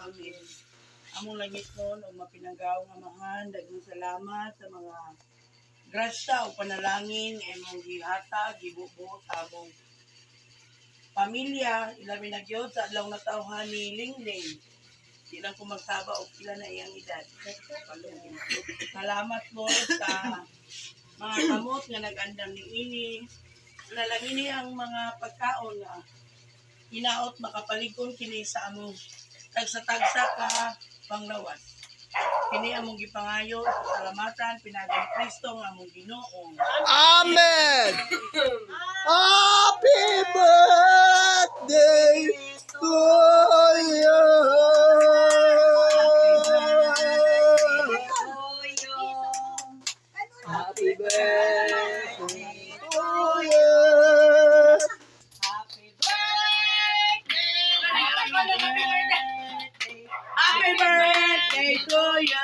amin. Among langit nun o mapinanggaw nga mahan, daghang salamat sa mga grasya o panalangin imong gihata, gibubuo sa among pamilya, ilabi na gyud sa adlaw na tawhan ni Lingling. Di lang ko magsaba o pila na iyang edad. Salamat Lord sa mga kamot nga nag-andam ni ini. Nalangini ang mga pagkaon nga hinaot makapaligong kini sa among tagsa-tagsa ka panglawas. Kini among gipangayo sa salamatan pinagi ni Kristo nga among Ginoo. Amen! Happy birthday to you! Happy birthday to you! Happy birthday to you!